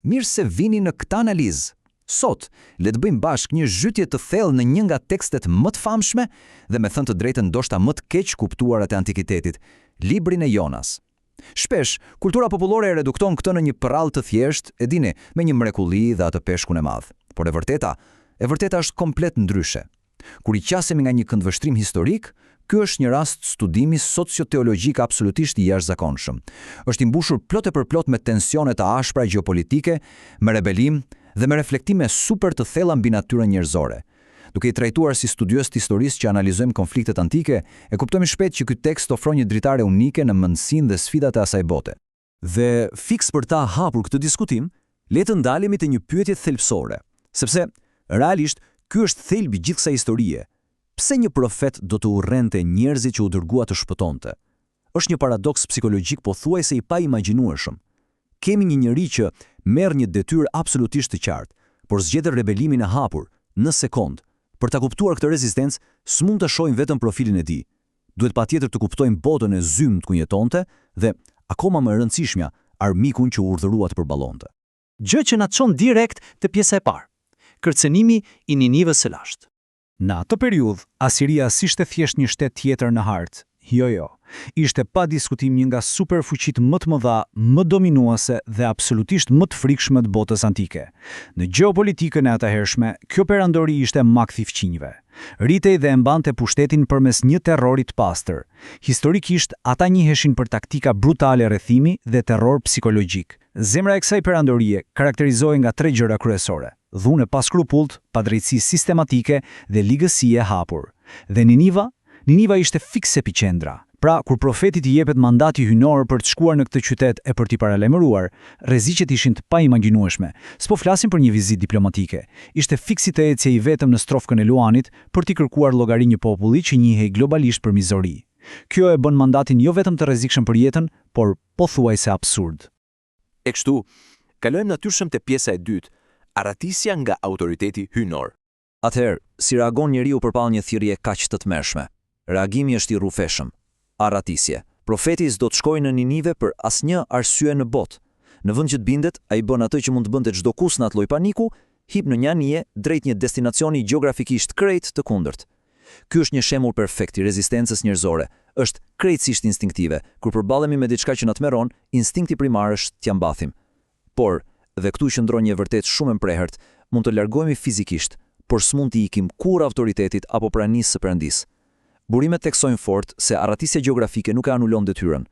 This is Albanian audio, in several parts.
Mirë se vini në këtë analizë. Sot, le të bëjmë bashkë një zhytje të thellë në një nga tekstet më të famshme dhe me thënë të drejtën ndoshta më të keq kuptuarat e antikitetit, librin e Jonas. Shpesh, kultura popullore e redukton këtë në një përrall të thjeshtë, e dini, me një mrekulli dhe atë peshkun e madh. Por e vërteta është komplet ndryshe. Kur i qasemi nga një këndvështrim historik, ky është një rast studimi socioteologjik absolutisht i jashtëzakonshëm. Është i mbushur plot e përplot me tensione të ashpra gjeopolitike, me rebelim dhe me reflektime super të thella mbi natyrën njerëzore. Duke i trajtuar si studios të historisë që analizojmë konfliktet antike, e kuptojmë shpejt që ky tekst ofron një dritare unike në mendsinë dhe sfidat e asaj bote. Dhe fiks për ta hapur këtë diskutim, le të ndalemi te një pyetje thelbësore, sepse realisht ky është thelbi gjithë kësaj historie. Pse një profet do të urrente njerëzit që u dërgua të shpëtonte? Është një paradoks psikologjik pothuajse i paimagjinueshëm. Kemi një njeri që merr një detyrë absolutisht të qartë, por zgjedh rebelimin e hapur në sekond. Për ta kuptuar këtë rezistencë, s'mund të shohim vetëm profilin e tij. Duhet patjetër të kuptojmë botën e zymt ku jetonte dhe, akoma më e rëndësishmja, armikun që u urdhërua të përballonte. Gjë që na çon direkt te pjesa e parë. Kërcënimi i Ninivës së lashtë. Në atë periudhë, Asiria s'ishte thjesht një shtet tjetër në hartë. Jo. Ishte pa diskutim një nga superfuqitë më të mëdha, më dominuese dhe absolutisht më të frikshme të botës antike. Në gjeopolitikën e atëhershme, kjo perandori ishte makthi i fqinjve. Ritej dhe e mbante pushtetin përmes një terrori të pastër. Historikisht, ata njiheshin për taktika brutale rrethimi dhe terror psikologjik. Zemra e kësaj perandorie karakterizohej nga 3 gjëra kryesore: dhunë pa skrupullt, padrejtësi sistematike dhe ligësi e hapur. Dhe Niniva ishte fiks epiqendra. Pra, kur profetit i jepet mandati hynor për të shkuar në këtë qytet e për t'i paralajmëruar, rreziqet ishin të paimagjinueshme. S'po flasim për një vizitë diplomatike. Ishte fiks i të ecje i vetëm në strofkën e Luanit për t'i kërkuar llogari një populli që njihej globalisht për mizori. Kjo e bën mandatin jo vetëm të rrezikshëm për jetën, por pothuajse absurd. E kështu, kalojmë natyrshëm te pjesa e dytë, arratisja nga autoriteti hynor. Atëherë, si reagon njeriu përballë një thirrje kaq të tmerrshme? Reagimi është i rrufeshëm. Arratisje. Profeti s'do të shkojë në Ninive për asnjë arsye në botë. Në vend që të bindet, ai bën atë që mund të bënte çdo kus në atë lloj paniku, hip në një anije drejt një destinacioni gjeografikisht krejt të kundërt. Ky është një shembull perfekt i rezistencës njerëzore. Është krejtësisht instinktive. Kur përballemi me diçka që na tmerron, instinkti primar është t'ia mbathim. Por, dhe këtu qëndron një vërtet shumë e mprehërt, mund të largohemi fizikisht, por s'mund t'i ikim kur autoritetit apo pranisë së Perëndisë. Burimet theksojnë fort se arratisja gjeografike nuk e anulon detyrën.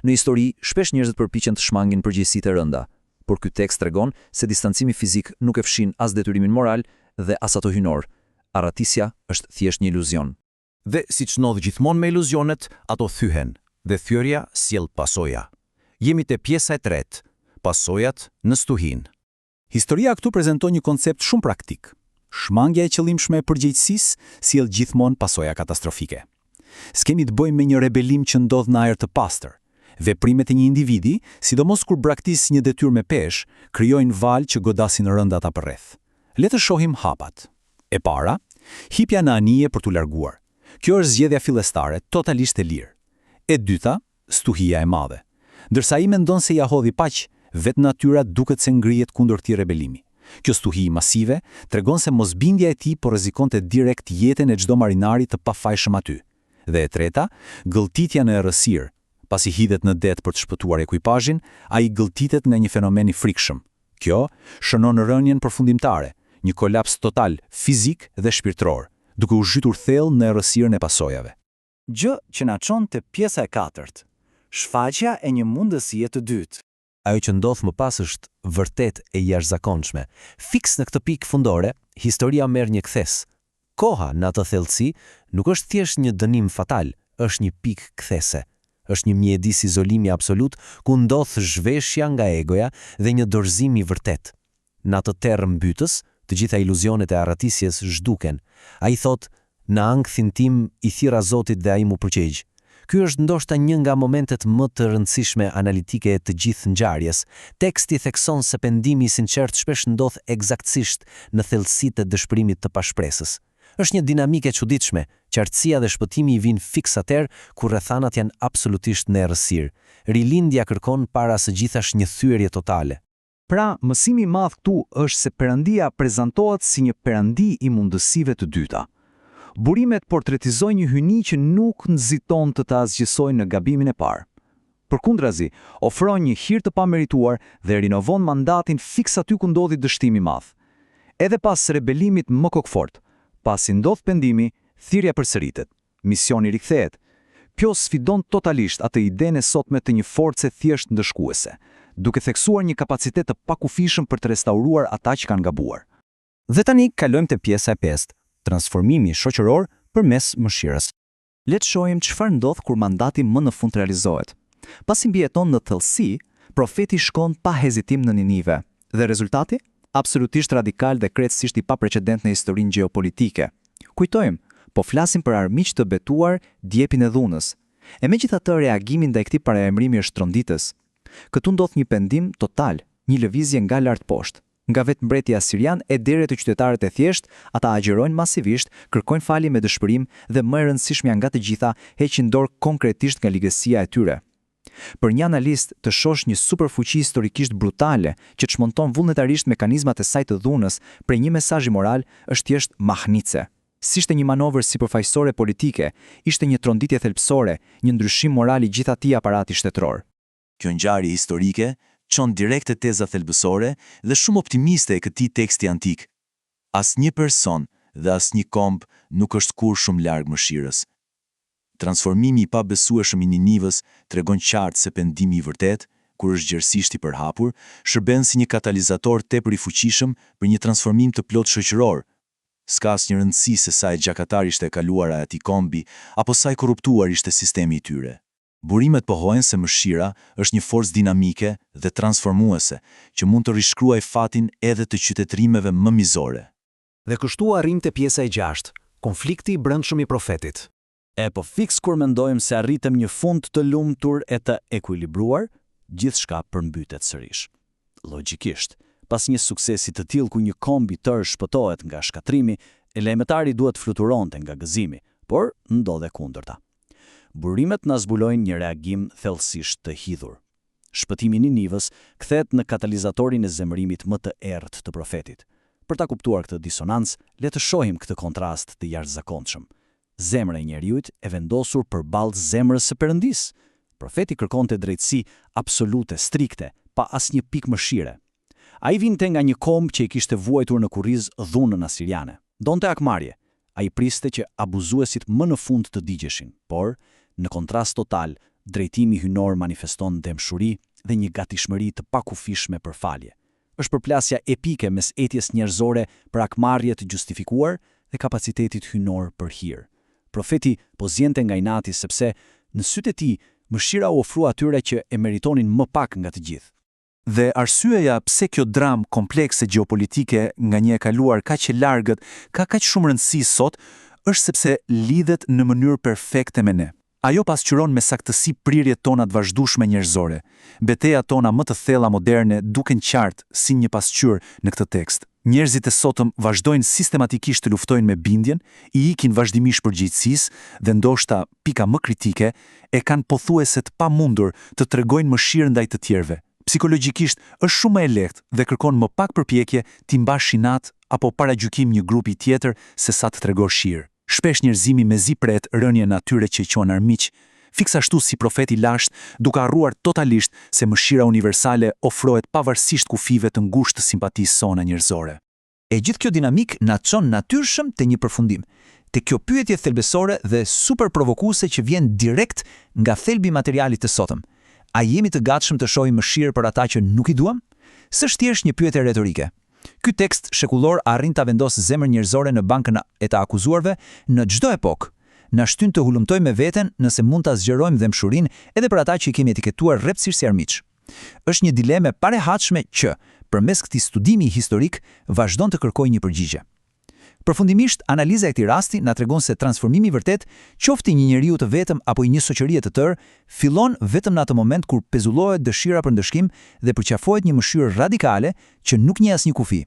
Në histori, shpesh njerëzit përpiqen të shmangin përgjegjësitë e rënda, por ky tekst tregon se distancimi fizik nuk e fshin as detyrimin moral dhe as ato hynor. Arratisja është thjesht një iluzion. Dhe siç ndodh gjithmonë me iluzionet, ato thyhen dhe thyerja sjell pasoja. Jemi te pjesa e tretë, pasojat në stuhin. Historia këtu prezanton një koncept shumë praktik. Shmangja e qëllimshme e përgjegjësisë sjell gjithmonë pasoja katastrofike. S'kemi të bëjmë me një rebelim që ndodh në ajër të pastër. Veprimet e një individi, sidomos kur braktis një detyrë me peshë, krijojnë valë që godasin rëndat përreth. Le të shohim hapat. E para, hipja në anije për t'u larguar. Kjo është zgjedhja fillestare, totalisht e lirë. E dyta, stuhia e madhe. Ndërsa ai mendon se ja hodhi paq, vetë natyra duket se ngrihet kundër këtij rebelimi. Kjo stuhi masive tregon se mosbindja e tij po rrezikonte direkt jetën e çdo marinari të pafajshëm aty. Dhe e treta, gëlltitja në errësirë. Pasi hidhet në det për të shpëtuar ekuipazhin, ai gëlltitet nga një fenomen i frikshëm. Kjo shënon rënien përfundimtare, një kolaps total fizik dhe shpirtëror, duke u zhytur thellë në errësirën e pasojave. Gjë që na çon te pjesa e katërt. Shfaqja e një mundësie të dytë. Ajo që ndodh më pas është vërtet e jashtëzakonshme. Fiks në këtë pikë fundore, historia merr një kthes. Koha në atë thellësi nuk është thjesht një dënim fatal, është një pikë kthese. Është një mjedis izolimi absolut ku ndodh zhveshja nga egoja dhe një dorëzim i vërtet. Në atë terr mbytës, të gjitha iluzionet e arratisjes zhduken. Ai thot, në ankthin tim i thirra Zotit dhe ai mu përgjegj. Ky është ndoshta një nga momentet më të rëndësishme analitike të gjithë ngjarjes. Teksti thekson se pendimi i sinqert shpesh ndodh eksaktësisht në thellësitë e dëshpërimit të pashpresës. Është një dinamike e çuditshme, qartësia dhe shpëtimi i vijnë fiks atëherë kur rrethanat janë absolutisht në errësirë. Rilindja kërkon para së gjithash një thyerje totale. Pra, mësimi i madh këtu është se Perëndia prezantohet si një perëndi i mundësive të dyta. Burimet portretizojnë një hyni që nuk nxiton të ta zgjësojë në gabimin e parë. Përkundrazi, ofron një hir të pamerituar dhe rinovon mandatin fiks aty ku ndodhi dështimi i madh. Edhe pas rebelimit më kokfort, pasi ndodh pendimi, thirrja përsëritet, misioni rikthehet. Kjo sfidon totalisht atë idenë e sotme të një force thjesht ndëshkuese, duke theksuar një kapacitet të pakufishëm për të restauruar ata që kanë gabuar. Dhe tani kalojmë te pjesa e 5, transformimi shoqëror përmes mëshirës. Le të shohim çfarë ndodh kur mandati më në fund realizohet. Pasi mbijeton në thellësi, profeti shkon pa hezitim në Ninive, dhe rezultati? Absolutisht radikal dhe krejtësisht i paprecedent në historinë gjeopolitike. Kujtojmë, po flasim për armiq të betuar djepin e dhunës. E megjithatë reagimi ndaj këtij paraemrimi është tronditës. Këtu ndodh një pendim total, një lëvizje nga lart poshtë. Nga vetë mbreti asirian e deri te qytetarët e thjesht, ata agjërojnë masivisht, kërkojnë falje me dëshpërim dhe më e rëndësishmja nga të gjitha, heqin dorë konkretisht nga ligësia e tyre. Për një analist të shosh një superfuqi historikisht brutale që çmonton vullnetarisht mekanizmat e saj të dhunës prej një mesazhi moral është thjesht mahnice. Si ishte një manovër sipërfaqësore politike, ishte një tronditje thelbësore, një ndryshim moral i gjithë atij aparati shtetëror. Kjo ngjarje historike çon direkt te teza thelbësore dhe shumë optimiste e këtij teksti antik. Asnjë person dhe asnjë komb nuk është kurrë shumë larg mëshirës. Transformimi i pabesueshëm i Ninivës tregon qartë se pendimi i vërtet, kur është gjerësisht i përhapur, shërben si një katalizator tepër i fuqishëm për një transformim të plot shoqëror. S'ka asnjë rëndësi se sa e gjakatar ishte e kaluara e atij kombi, apo sa i korruptuar ishte sistemi i tyre. Burimet pohojnë se mëshira është një forcë dinamike dhe transformuese që mund të rishkruajë fatin edhe të qytetërimeve më mizore. Dhe kështu arrim te pjesa e 6, konflikti i brendshëm i profetit. E po fiks kur mendojmë se arritëm një fund të lumtur e të ekuilibruar, gjithçka përmbytet sërish. Logjikisht, pas një suksesi të tillë ku një komb i tërë shpëtohet nga shkatrimi, e lajmëtari duhet fluturonte nga gëzimi, por ndodhe kundërta. Burimet na zbulojnë një reagim thellësisht të hidhur. Shpëtimi i Ninivës kthehet në katalizatorin e zemërimit më të errët të profetit. Për ta kuptuar këtë disonancë, le të shohim këtë kontrast të jashtëzakonshëm. Zemra e njeriut e vendosur përballë zemrës së Perëndisë. Profeti kërkonte drejtësi absolute, strikte, pa asnjë pikë mëshire. Ai vinte nga një komb që i kishte vuajtur në kurriz dhunën asiriane. Donte akmarrje. Ai priste që abuzuesit më në fund të digjeshin, por në kontrast total, drejtimi hynor manifeston dëmshuri dhe një gatishmëri të pakufishme për falje. Është përplasja epike mes etjes njerëzore për akmarrje të justifikuar dhe kapacitetit hynor për hir. Profeti po zjente nga inati sepse në sytë e tij mëshira u ofrua atyre që e meritonin më pak nga të gjithë. Dhe arsyeja pse kjo dramë komplekse gjeopolitike nga një e kaluar kaq e largët ka kaq shumë rëndësi sot, është sepse lidhet në mënyrë perfekte me ne. Ajo pasqyron me saktësi prirjet tona të vazhdueshme njerëzore. Betejat tona më të thella moderne duken qartë si një pasqyrë në këtë tekst. Njerëzit e sotëm vazhdojnë sistematikisht të luftojnë me bindjen, i ikin vazhdimisht përgjegjësisë dhe ndoshta pika më kritike e kanë pothuese të pamundur të tregojnë mëshirë ndaj të tjerëve. Psikologjikisht është shumë më e lehtë dhe kërkon më pak përpjekje ti mbash inat apo paragjykim një grupi tjetër se sa të tregosh shirë. Shpesh njerëzimi mezi pret rënien atyre që i quajnë armiq, fiksashtu si profeti lashtë, duke harruar totalisht se mëshira universale ofrohet pavarësisht kufive të ngushtë të simpatisë sona njerëzore. E gjithë kjo dinamik na çon natyrshëm te një përfundim, te kjo pyetje thelbësore dhe super provokuese që vjen direkt nga thelbi i materialit të sotëm. A jemi të gatshëm të shohim mëshirë për ata që nuk i duam? S'është thjesht një pyetje retorike. Ky tekst shekullor arrin ta vendosë zemrën njerëzore në bankën e të akuzuarve në çdo epokë. Na shtyn të hulumtojmë me veten nëse mund ta zgjerojmë dëmshurinë edhe për ata që i kemi etiketuar rreptësisht si armiq. Është një dilemë e parehatshme që, përmes këtij studimi historik, vazhdon të kërkojë një përgjigje. Përfundimisht, analiza e këtij rasti na tregon se transformimi i vërtet, qoftë i një njeriu të vetëm apo i një shoqërie të tërë, fillon vetëm në atë moment kur pezullohet dëshira për ndëshkim dhe përqafohet një mëshirë radikale që nuk njeh asnjë kufi.